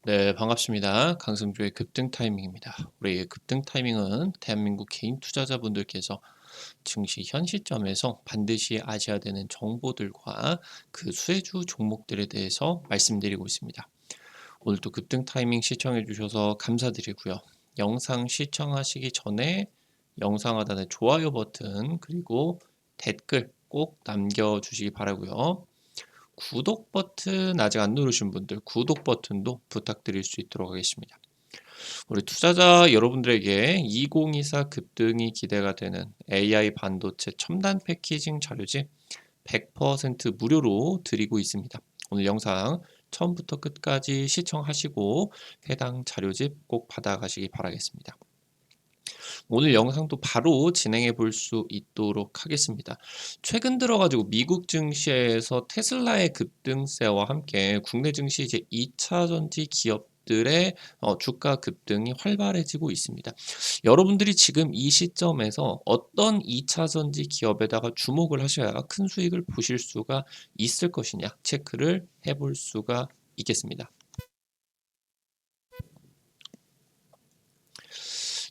네, 반갑습니다. 강승주의 급등 타이밍입니다. 우리의 급등 타이밍은 대한민국 개인 투자자분들께서 증시 현 시점에서 반드시 아셔야 되는 정보들과 그 수혜주 종목들에 대해서 말씀드리고 있습니다. 오늘도 급등 타이밍 시청해 주셔서 감사드리고요. 영상 시청하시기 전에 영상 하단에 좋아요 버튼 그리고 댓글 꼭 남겨주시기 바라고요. 구독 버튼 아직 안 누르신 분들 구독 버튼도 부탁드릴 수 있도록 하겠습니다. 우리 투자자 여러분들에게 2024 급등이 기대가 되는 AI 반도체 첨단 패키징 자료집 100% 무료로 드리고 있습니다. 오늘 영상 처음부터 끝까지 시청하시고 해당 자료집 꼭 받아가시기 바라겠습니다. 오늘 영상도 바로 진행해 볼 수 있도록 하겠습니다. 최근 들어가지고 미국 증시에서 테슬라의 급등세와 함께 국내 증시 이제 2차 전지 기업들의 주가 급등이 활발해지고 있습니다. 여러분들이 지금 이 시점에서 어떤 2차 전지 기업에다가 주목을 하셔야 큰 수익을 보실 수가 있을 것이냐 체크를 해볼 수가 있겠습니다.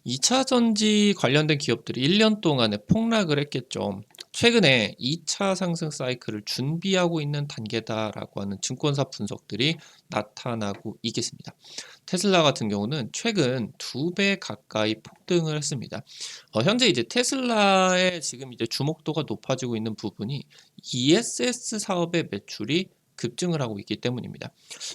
2차 전지 관련된 기업들이 1년 동안에 폭락을 했겠죠. 최근에 2차 상승 사이클을 준비하고 있는 단계다라고 하는 증권사 분석들이 나타나고 있겠습니다. 테슬라 같은 경우는 최근 2배 가까이 폭등을 했습니다. 현재 이제 테슬라의 지금 이제 주목도가 높아지고 있는 부분이 ESS 사업의 매출이 급증을 하고 있기 때문입니다.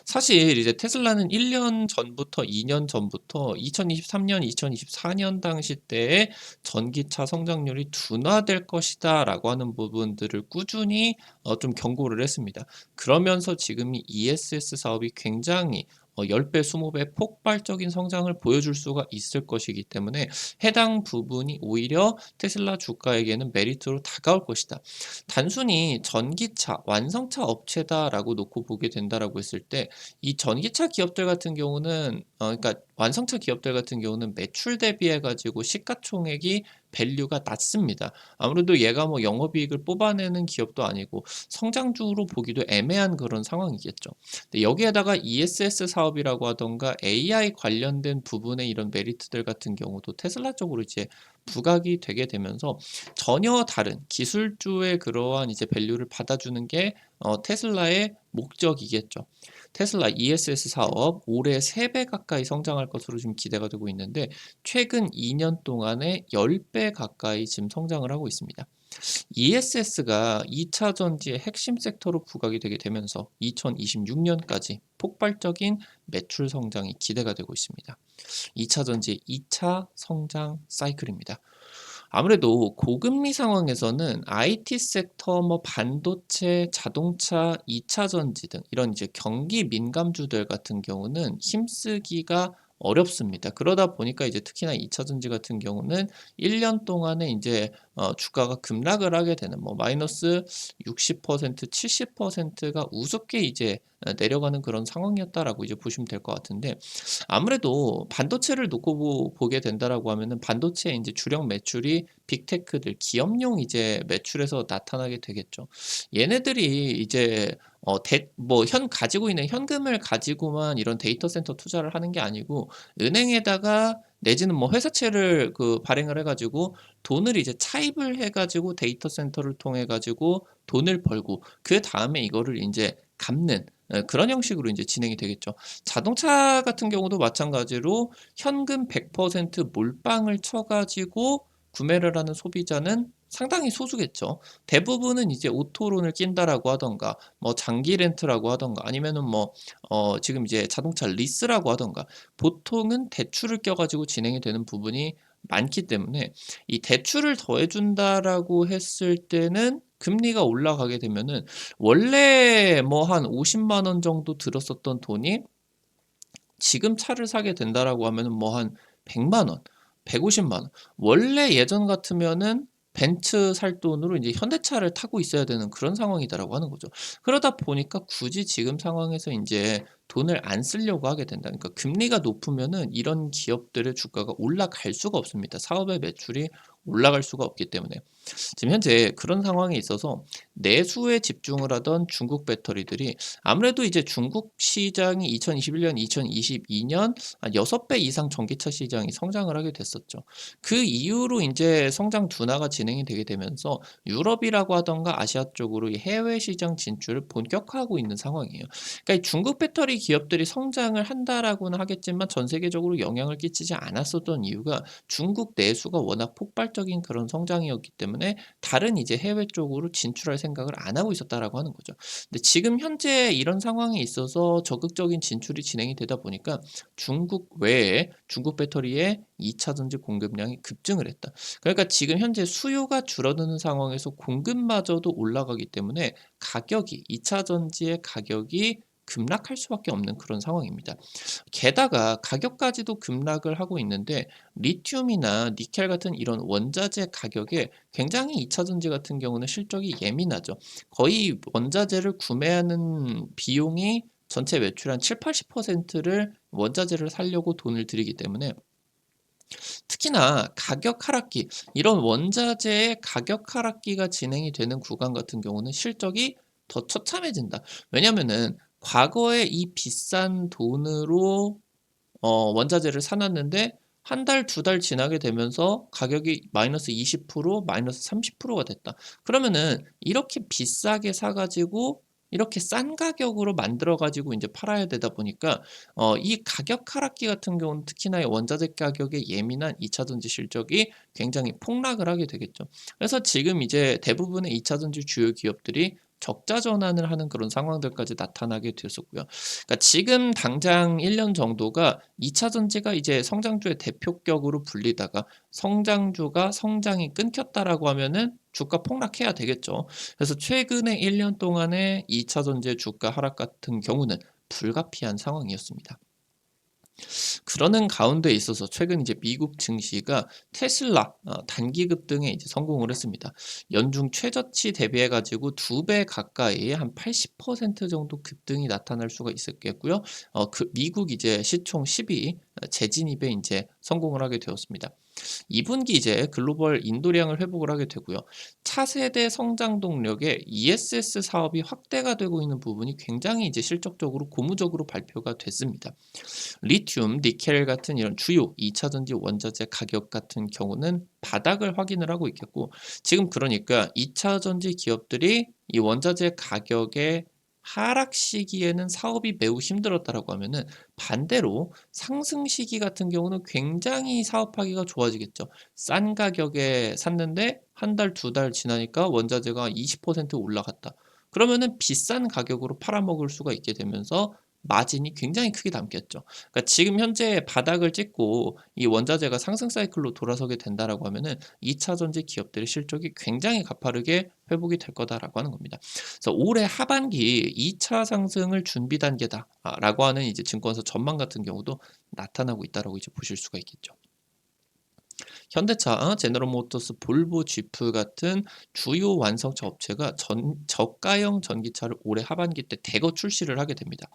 사실 이제 테슬라는 1년 전부터 2년 전부터 2023년, 2024년 당시 때에 전기차 성장률이 둔화될 것이다라고 하는 부분들을 꾸준히 좀 경고를 했습니다. 그러면서 지금 이 ESS 사업이 굉장히 10배, 20배 폭발적인 성장을 보여줄 수가 있을 것이기 때문에 해당 부분이 오히려 테슬라 주가에게는 메리트로 다가올 것이다. 단순히 전기차, 완성차 업체다라고 놓고 보게 된다라고 했을 때 이 전기차 기업들 같은 경우는 그러니까 완성차 기업들 같은 경우는 매출 대비해 가지고 시가총액이 밸류가 낮습니다. 아무래도 얘가 뭐 영업이익을 뽑아내는 기업도 아니고 성장주로 보기도 애매한 그런 상황이겠죠. 근데 여기에다가 ESS 사업이라고 하던가 AI 관련된 부분의 이런 메리트들 같은 경우도 테슬라 쪽으로 이제 부각이 되게 되면서 전혀 다른 기술주의 그러한 이제 밸류를 받아주는 게 테슬라의 목적이겠죠. 테슬라 ESS 사업 올해 3배 가까이 성장할 것으로 지금 기대가 되고 있는데 최근 2년 동안에 10배 가까이 지금 성장을 하고 있습니다. ESS가 2차 전지의 핵심 섹터로 부각이 되게 되면서 2026년까지 폭발적인 매출 성장이 기대가 되고 있습니다. 2차 전지의 2차 성장 사이클입니다. 아무래도 고금리 상황에서는 IT 섹터, 뭐 반도체, 자동차, 2차 전지 등 이런 이제 경기 민감주들 같은 경우는 힘쓰기가 어렵습니다. 그러다 보니까 이제 특히나 2차 전지 같은 경우는 1년 동안에 이제 주가가 급락을 하게 되는 뭐 마이너스 60%, 70%가 우습게 이제 내려가는 그런 상황이었다라고 이제 보시면 될 것 같은데 아무래도 반도체를 놓고 보게 된다라고 하면은 반도체의 인제 주력 매출이 빅테크들 기업용 이제 매출에서 나타나게 되겠죠. 얘네들이 이제 현 가지고 있는 현금을 가지고만 이런 데이터 센터 투자를 하는 게 아니고 은행에다가 내지는 뭐 회사채를 발행을 해 가지고 돈을 이제 차입을 해 가지고 데이터 센터를 통해 가지고 돈을 벌고 그다음에 이거를 인제 갚는 그런 형식으로 인제 진행이 되겠죠. 자동차 같은 경우도 마찬가지로 현금 100% 몰빵을 쳐 가지고 구매를 하는 소비자는 상당히 소수겠죠. 대부분은 이제 오토론을 낀다라고 하던가 뭐 장기 렌트라고 하던가 아니면은 뭐 지금 이제 자동차 리스라고 하던가 보통은 대출을 껴 가지고 진행이 되는 부분이 많기 때문에 이 대출을 더해 준다라고 했을 때는 금리가 올라가게 되면은 원래 뭐 한 50만 원 정도 들었었던 돈이 지금 차를 사게 된다라고 하면은 뭐 한 100만 원, 150만 원. 원래 예전 같으면은 벤츠 살 돈으로 이제 현대차를 타고 있어야 되는 그런 상황이다라고 하는 거죠. 그러다 보니까 굳이 지금 상황에서 인제 돈을 안 쓰려고 하게 된다. 그러니까 금리가 높으면은 이런 기업들의 주가가 올라갈 수가 없습니다. 사업의 매출이 올라갈 수가 없기 때문에. 지금 현재 그런 상황에 있어서 내수에 집중을 하던 중국 배터리들이 아무래도 이제 중국 시장이 2021년, 2022년 한 6배 이상 전기차 시장이 성장을 하게 됐었죠. 그 이후로 인제 성장 둔화가 진행이 되게 되면서 유럽이라고 하던가 아시아 쪽으로 이 해외 시장 진출을 본격화하고 있는 상황이에요. 그러니까 이 중국 배터리 기업들이 성장을 한다라고는 하겠지만 전 세계적으로 영향을 끼치지 않았었던 이유가 중국 내수가 워낙 폭발적인 그런 성장이었기 때문에 다른 이제 해외 쪽으로 진출할 생각을 안 하고 있었다라고 하는 거죠. 근데 지금 현재 이런 상황에 있어서 적극적인 진출이 진행이 되다 보니까 중국 외에 중국 배터리의 2차 전지 공급량이 급증을 했다. 그러니까 지금 현재 수요가 줄어드는 상황에서 공급마저도 올라가기 때문에 가격이 2차 전지의 가격이 급락할 수밖에 없는 그런 상황입니다. 게다가 가격까지도 급락을 하고 있는데 리튬이나 니켈 같은 이런 원자재 가격에 굉장히 2차 전지 같은 경우는 실적이 예민하죠. 거의 원자재를 구매하는 비용이 전체 매출의 한 70-80%를 원자재를 사려고 돈을 들이기 때문에 특히나 가격 하락기, 이런 원자재의 가격 하락기가 진행이 되는 구간 같은 경우는 실적이 더 처참해진다. 왜냐하면은 과거에 이 비싼 돈으로 원자재를 사 놨는데 한 달, 2달 지나게 되면서 가격이 -20% -30%가 됐다. 그러면은 이렇게 비싸게 사 가지고 이렇게 싼 가격으로 만들어 가지고 인제 팔아야 되다 보니까 이 가격 하락기 같은 경우는 특히나 이 원자재 가격에 예민한 2차 전지 실적이 굉장히 폭락을 하게 되겠죠. 그래서 지금 이제 대부분의 2차 전지 주요 기업들이 적자 전환을 하는 그런 상황들까지 나타나게 되었었고요. 그러니까 지금 당장 1년 정도가 2차 전지가 이제 성장주의 대표격으로 불리다가 성장주가 성장이 끊겼다라고 하면은 주가 폭락해야 되겠죠. 그래서 최근에 1년 동안의 2차 전지의 주가 하락 같은 경우는 불가피한 상황이었습니다. 그러는 가운데 있어서 최근 이제 미국 증시가 테슬라 단기 급등에 이제 성공을 했습니다. 연중 최저치 대비해 가지고 2배 가까이 한 80% 정도 급등이 나타날 수가 있었겠고요. 그 미국 이제 시총 10위 재진입에 인제 성공을 하게 되었습니다. 2분기 이제 글로벌 인도량을 회복을 하게 되고요. 차세대 성장 동력의 ESS 사업이 확대가 되고 있는 부분이 굉장히 이제 실적적으로 고무적으로 발표가 됐습니다. 리튬, 니켈 같은 이런 주요 2차 전지 원자재 가격 같은 경우는 바닥을 확인을 하고 있겠고 지금 그러니까 2차 전지 기업들이 이 원자재 가격의 하락 시기에는 사업이 매우 힘들었다라고 하면은 반대로 상승 시기 같은 경우는 굉장히 사업하기가 좋아지겠죠. 싼 가격에 샀는데 한 달, 2달 지나니까 원자재가 20% 올라갔다. 그러면은 비싼 가격으로 팔아먹을 수가 있게 되면서 마진이 굉장히 크게 남겠죠. 그러니까 지금 현재 바닥을 찍고 이 원자재가 상승 사이클로 돌아서게 된다라고 하면은 2차 전지 기업들의 실적이 굉장히 가파르게 회복이 될 거다라고 하는 겁니다. 그래서 올해 하반기 2차 상승을 준비 단계다라고 하는 이제 증권사 전망 같은 경우도 나타나고 있다라고 이제 보실 수가 있겠죠. 현대차, 제너럴모터스, 볼보, 지프 같은 주요 완성차 업체가 저가형 전기차를 올해 하반기 때 대거 출시를 하게 됩니다.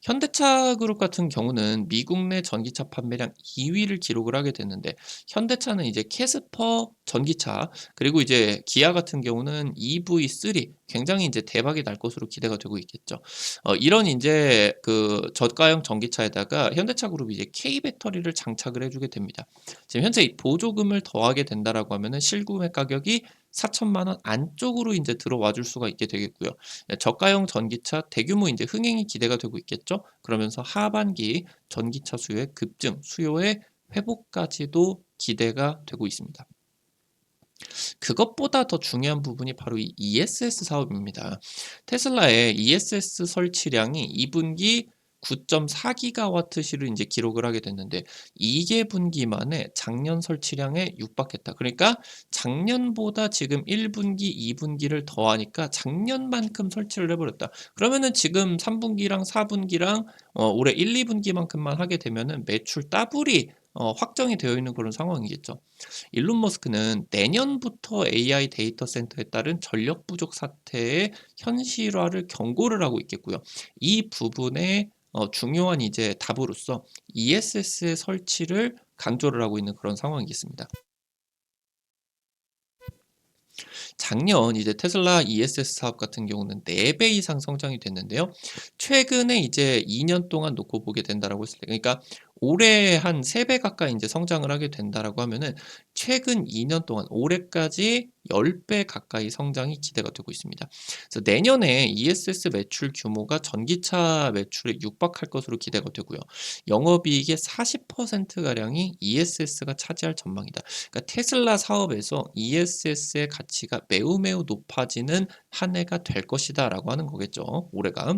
현대차 그룹 같은 경우는 미국 내 전기차 판매량 2위를 기록을 하게 됐는데 현대차는 이제 캐스퍼 전기차 그리고 이제 기아 같은 경우는 EV3 굉장히 이제 대박이 날 것으로 기대가 되고 있겠죠. 이런 인제 그 저가형 전기차에다가 현대차 그룹이 이제 K 배터리를 장착을 해 주게 됩니다. 지금 현재 이 보조금을 더하게 된다라고 하면은 실구매 가격이 4천만 원 안쪽으로 인제 들어와 줄 수가 있게 되겠고요. 저가형 전기차 대규모 인제 흥행이 기대가 되고 있겠죠. 그러면서 하반기 전기차 수요의 급증, 수요의 회복까지도 기대가 되고 있습니다. 그것보다 더 중요한 부분이 바로 이 ESS 사업입니다. 테슬라의 ESS 설치량이 2분기 9.4 기가와트시를 인제 기록을 하게 됐는데 2개 분기만에 작년 설치량에 육박했다. 그러니까 작년보다 지금 1분기, 2분기를 더하니까 작년만큼 설치를 해 버렸다. 그러면은 지금 3분기랑 4분기랑 올해 1, 2분기만큼만 하게 되면은 매출 더블이 확정이 되어 있는 그런 상황이겠죠. 일론 머스크는 내년부터 AI 데이터 센터에 따른 전력 부족 사태의 현실화를 경고를 하고 있겠고요. 이 부분에 중요한 이제 답으로서 ESS의 설치를 강조를 하고 있는 그런 상황이겠습니다. 작년 이제 테슬라 ESS 사업 같은 경우는 4배 이상 성장이 됐는데요. 최근에 이제 2년 동안 놓고 보게 된다라고 했을 때, 그러니까 올해 한 3배 가까이 이제 성장을 하게 된다라고 하면은 최근 2년 동안 올해까지 10배 가까이 성장이 기대가 되고 있습니다. 그래서 내년에 ESS 매출 규모가 전기차 매출에 육박할 것으로 기대가 되고요. 영업이익의 40%가량이 ESS가 차지할 전망이다. 그러니까 테슬라 사업에서 ESS의 가치가 매우 매우 높아지는 한 해가 될 것이다라고 하는 거겠죠. 올해가.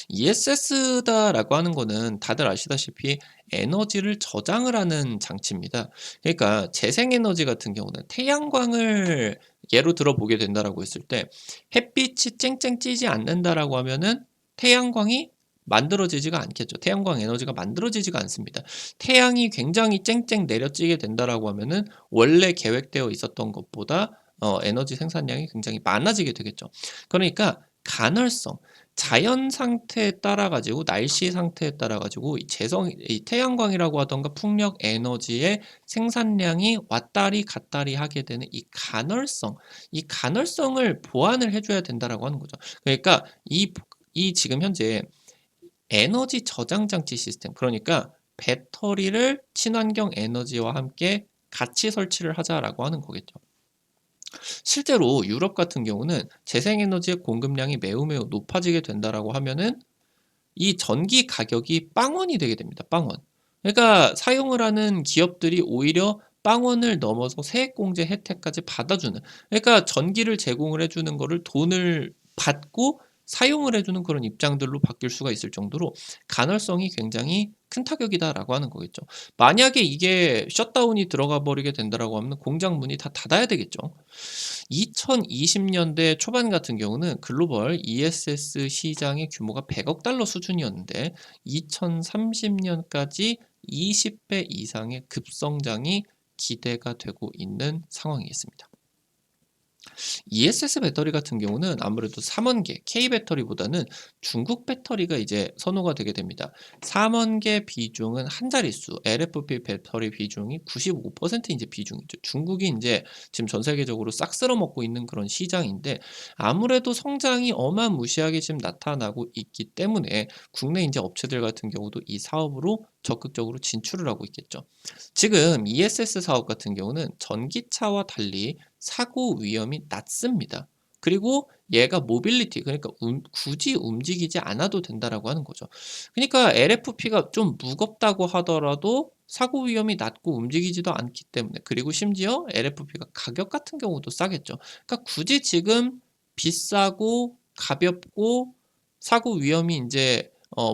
ESS다라고 하는 거는 다들 아시다시피 에너지를 저장을 하는 장치입니다. 그러니까 재생에너지 같은 경우는 태양광을 예로 들어 보게 된다라고 했을 때 햇빛이 쨍쨍 찌지 않는다라고 하면은 태양광이 만들어지지가 않겠죠. 태양광 에너지가 만들어지지가 않습니다. 태양이 굉장히 쨍쨍 내려찌게 된다라고 하면은 원래 계획되어 있었던 것보다 에너지 생산량이 굉장히 많아지게 되겠죠. 그러니까 간헐성, 자연 상태에 따라 가지고 날씨 상태에 따라 가지고 이 태양광이라고 하던가 풍력 에너지의 생산량이 왔다리 갔다리 하게 되는 이 간헐성을 보완을 해 줘야 된다라고 하는 거죠. 그러니까 이 지금 현재 에너지 저장 장치 시스템, 그러니까 배터리를 친환경 에너지와 함께 같이 설치를 하자라고 하는 거겠죠. 실제로 유럽 같은 경우는 재생에너지의 공급량이 매우 매우 높아지게 된다라고 하면은 이 전기 가격이 빵원이 되게 됩니다. 빵원. 그러니까 사용을 하는 기업들이 오히려 빵원을 넘어서 세액공제 혜택까지 받아주는, 그러니까 전기를 제공을 해주는 거를 돈을 받고 사용을 해주는 그런 입장들로 바뀔 수가 있을 정도로 간헐성이 굉장히 큰 타격이다라고 하는 거겠죠. 만약에 이게 셧다운이 들어가 버리게 된다라고 하면 공장 문이 다 닫아야 되겠죠. 2020년대 초반 같은 경우는 글로벌 ESS 시장의 규모가 100억 달러 수준이었는데 2030년까지 20배 이상의 급성장이 기대가 되고 있는 상황이겠습니다. ESS 배터리 같은 경우는 아무래도 3원계 K 배터리보다는 중국 배터리가 이제 선호가 되게 됩니다. 3원계 비중은 한 자릿수, LFP 배터리 비중이 95% 이제 비중이죠. 중국이 이제 지금 전 세계적으로 싹 쓸어 먹고 있는 그런 시장인데 아무래도 성장이 어마무시하게 지금 나타나고 있기 때문에 국내 이제 업체들 같은 경우도 이 사업으로 적극적으로 진출을 하고 있겠죠. 지금 ESS 사업 같은 경우는 전기차와 달리 사고 위험이 낮습니다. 그리고 얘가 모빌리티, 그러니까 굳이 움직이지 않아도 된다라고 하는 거죠. 그러니까 LFP가 좀 무겁다고 하더라도 사고 위험이 낮고 움직이지도 않기 때문에, 그리고 심지어 LFP가 가격 같은 경우도 싸겠죠. 그러니까 굳이 지금 비싸고 가볍고 사고 위험이 이제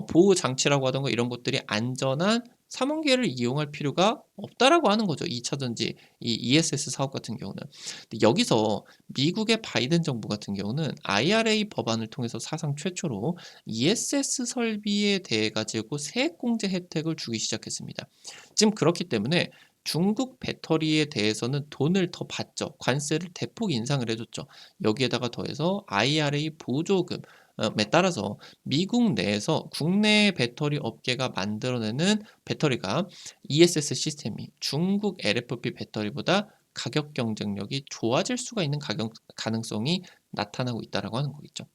보호 장치라고 하던가 이런 것들이 안전한 3원계를 이용할 필요가 없다라고 하는 거죠. 2차 전지 이 ESS 사업 같은 경우는. 근데 여기서 미국의 바이든 정부 같은 경우는 IRA 법안을 통해서 사상 최초로 ESS 설비에 대해 가지고 세액 공제 혜택을 주기 시작했습니다. 지금 그렇기 때문에 중국 배터리에 대해서는 돈을 더 받죠. 관세를 대폭 인상을 해줬죠. 여기에다가 더해서 IRA 보조금 에 따라서 미국 내에서 국내 배터리 업계가 만들어내는 배터리가 ESS 시스템이 중국 LFP 배터리보다 가격 경쟁력이 좋아질 수가 있는 가능성이 나타나고 있다라고 하는 거겠죠.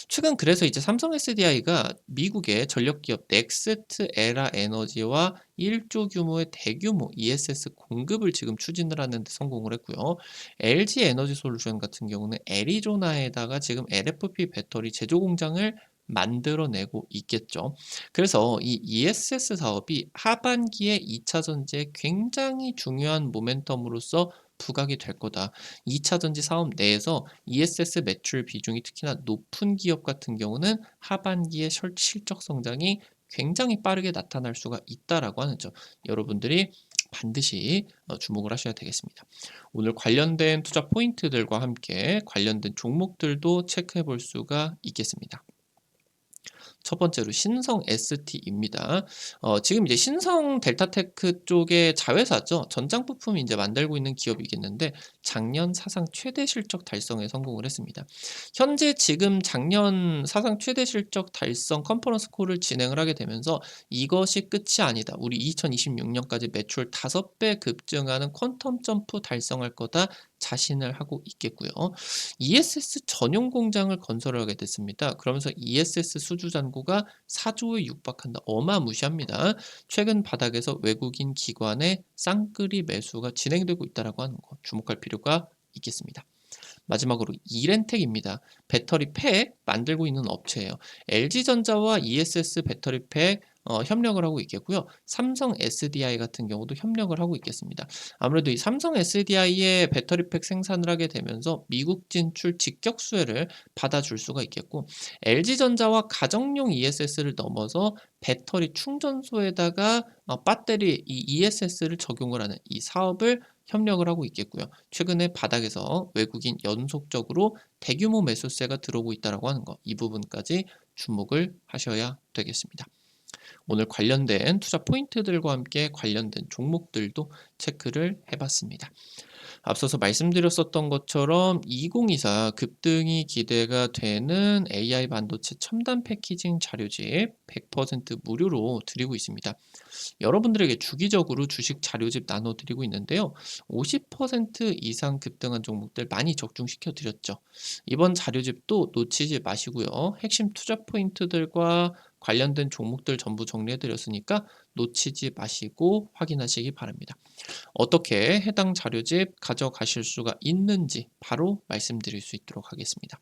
최근 그래서 이제 삼성 SDI가 미국의 전력 기업 넥스트 에라 에너지와 1조 규모의 대규모 ESS 공급을 지금 추진을 하는 데 성공을 했고요. LG 에너지 솔루션 같은 경우는 애리조나에다가 지금 LFP 배터리 제조 공장을 만들어내고 있겠죠. 그래서 이 ESS 사업이 하반기에 2차 전지에 굉장히 중요한 모멘텀으로서 부각이 될 거다. 2차 전지 사업 내에서 ESS 매출 비중이 특히나 높은 기업 같은 경우는 하반기에 실적 성장이 굉장히 빠르게 나타날 수가 있다라고 하는 점, 여러분들이 반드시 주목을 하셔야 되겠습니다. 오늘 관련된 투자 포인트들과 함께 관련된 종목들도 체크해 볼 수가 있겠습니다. 첫 번째로 신성 ST입니다. 지금 이제 신성 델타테크 쪽의 자회사죠. 전장 부품이 이제 만들고 있는 기업이겠는데 작년 사상 최대 실적 달성에 성공을 했습니다. 현재 지금 작년 사상 최대 실적 달성 컨퍼런스 콜을 진행을 하게 되면서 이것이 끝이 아니다. 우리 2026년까지 매출 5배 급증하는 퀀텀 점프 달성할 거다. 자신을 하고 있겠고요. ESS 전용 공장을 건설하게 됐습니다. 그러면서 ESS 수주 잔고가 4조에 육박한다. 어마무시합니다. 최근 바닥에서 외국인 기관의 쌍끌이 매수가 진행되고 있다고 하는 거 주목할 필요가 있겠습니다. 마지막으로 이렌텍입니다. 배터리 팩 만들고 있는 업체예요. LG전자와 ESS 배터리 팩 협력을 하고 있겠고요. 삼성 SDI 같은 경우도 협력을 하고 있겠습니다. 아무래도 이 삼성 SDI의 배터리 팩 생산을 하게 되면서 미국 진출 직격 수혜를 받아줄 수가 있겠고, LG전자와 가정용 ESS를 넘어서 배터리 충전소에다가 배터리 이 ESS를 적용을 하는 이 사업을 협력을 하고 있겠고요. 최근에 바닥에서 외국인 연속적으로 대규모 매수세가 들어오고 있다고 하는 거, 이 부분까지 주목을 하셔야 되겠습니다. 오늘 관련된 투자 포인트들과 함께 관련된 종목들도 체크를 해봤습니다. 앞서서 말씀드렸었던 것처럼 2024 급등이 기대가 되는 AI 반도체 첨단 패키징 자료집 100% 무료로 드리고 있습니다. 여러분들에게 주기적으로 주식 자료집 나눠드리고 있는데요. 50% 이상 급등한 종목들 많이 적중시켜 드렸죠. 이번 자료집도 놓치지 마시고요. 핵심 투자 포인트들과 관련된 종목들 전부 정리해 드렸으니까 놓치지 마시고 확인하시기 바랍니다. 어떻게 해당 자료집 가져가실 수가 있는지 바로 말씀드릴 수 있도록 하겠습니다.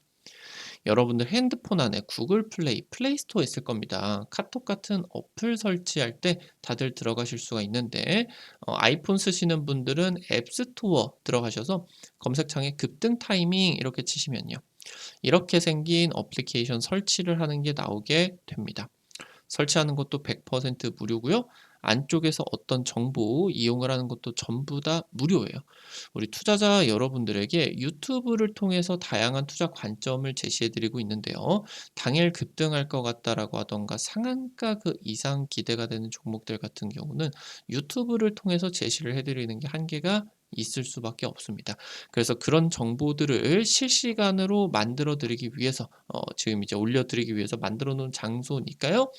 여러분들 핸드폰 안에 구글 플레이, 플레이스토어 있을 겁니다. 카톡 같은 어플 설치할 때 다들 들어가실 수가 있는데 아이폰 쓰시는 분들은 앱스토어 들어가셔서 검색창에 급등 타이밍 이렇게 치시면요. 이렇게 생긴 어플리케이션 설치를 하는 게 나오게 됩니다. 설치하는 것도 100% 무료고요. 안쪽에서 어떤 정보 이용을 하는 것도 전부 다 무료예요. 우리 투자자 여러분들에게 유튜브를 통해서 다양한 투자 관점을 제시해 드리고 있는데요. 당일 급등할 것 같다라고 하던가 상한가 그 이상 기대가 되는 종목들 같은 경우는 유튜브를 통해서 제시를 해 드리는 게 한계가 있을 수밖에 없습니다. 그래서 그런 정보들을 실시간으로 만들어 드리기 위해서 지금 이제 올려 드리기 위해서 만들어 놓은 장소니까요.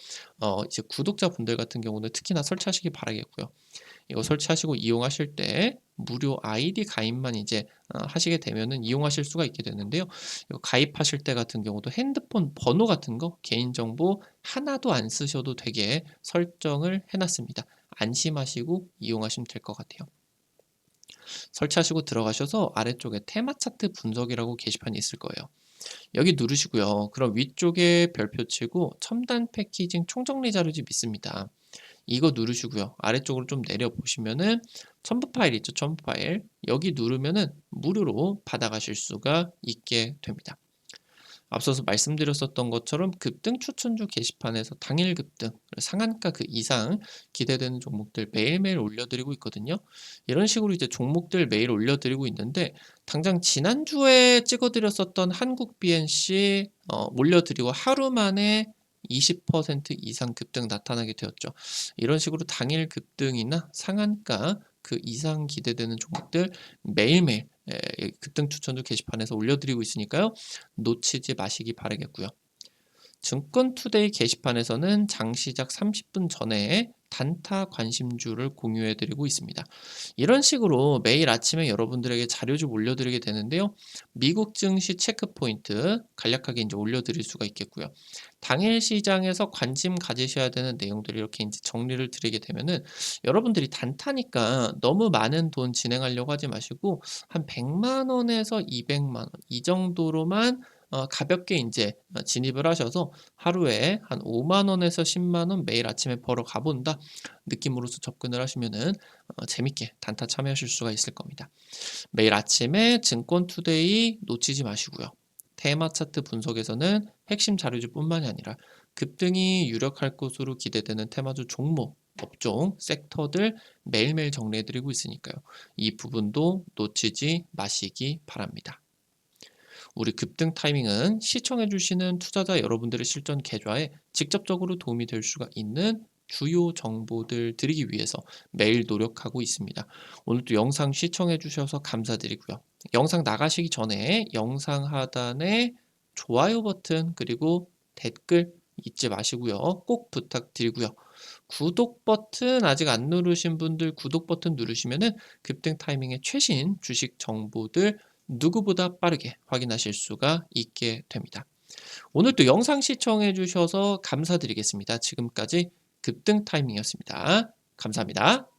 이제 구독자분들 같은 경우는 특히나 설치하시기 바라겠고요. 이거 설치하시고 이용하실 때 무료 아이디 가입만 이제 하시게 되면은 이용하실 수가 있게 되는데요. 이거 가입하실 때 같은 경우도 핸드폰 번호 같은 거 개인정보 하나도 안 쓰셔도 되게 설정을 해놨습니다. 안심하시고 이용하시면 될 것 같아요. 설치하시고 들어가셔서 아래쪽에 테마 차트 분석이라고 게시판이 있을 거예요. 여기 누르시고요. 그럼 위쪽에 별표 치고 첨단 패키징 총정리 자료집 있습니다. 이거 누르시고요. 아래쪽으로 좀 내려보시면은 첨부 파일 있죠? 첨부 파일. 여기 누르면은 무료로 받아가실 수가 있게 됩니다. 앞서서 말씀드렸었던 것처럼 급등 추천주 게시판에서 당일 급등, 상한가 그 이상 기대되는 종목들 매일매일 올려드리고 있거든요. 이런 식으로 이제 종목들 매일 올려드리고 있는데 당장 지난주에 찍어드렸었던 한국 BNC 올려드리고 하루 만에 20% 이상 급등 나타나게 되었죠. 이런 식으로 당일 급등이나 상한가 그 이상 기대되는 종목들 매일매일 급등 추천주 게시판에서 올려드리고 있으니까요. 놓치지 마시기 바라겠고요. 증권투데이 게시판에서는 장시작 30분 전에 단타 관심주를 공유해드리고 있습니다. 이런 식으로 매일 아침에 여러분들에게 자료를 올려드리게 되는데요. 미국 증시 체크포인트 간략하게 이제 올려드릴 수가 있겠고요. 당일 시장에서 관심 가지셔야 되는 내용들을 이렇게 이제 정리를 드리게 되면은 여러분들이 단타니까 너무 많은 돈 진행하려고 하지 마시고 한 100만 원에서 200만 원 이 정도로만 가볍게 인제 진입을 하셔서 하루에 한 5만 원에서 10만 원 매일 아침에 벌어 가본다 느낌으로서 접근을 하시면은 재밌게 단타 참여하실 수가 있을 겁니다. 매일 아침에 증권투데이 놓치지 마시고요. 테마 차트 분석에서는 핵심 자료주뿐만이 아니라 급등이 유력할 것으로 기대되는 테마주 종목, 업종, 섹터들 매일매일 정리해드리고 있으니까요. 이 부분도 놓치지 마시기 바랍니다. 우리 급등 타이밍은 시청해주시는 투자자 여러분들의 실전 계좌에 직접적으로 도움이 될 수가 있는 주요 정보들 드리기 위해서 매일 노력하고 있습니다. 오늘도 영상 시청해주셔서 감사드리고요. 영상 나가시기 전에 영상 하단에 좋아요 버튼 그리고 댓글 잊지 마시고요. 꼭 부탁드리고요. 구독 버튼 아직 안 누르신 분들 구독 버튼 누르시면은 급등 타이밍의 최신 주식 정보들 누구보다 빠르게 확인하실 수가 있게 됩니다. 오늘 또 영상 시청해 주셔서 감사드리겠습니다. 지금까지 급등 타이밍이었습니다. 감사합니다.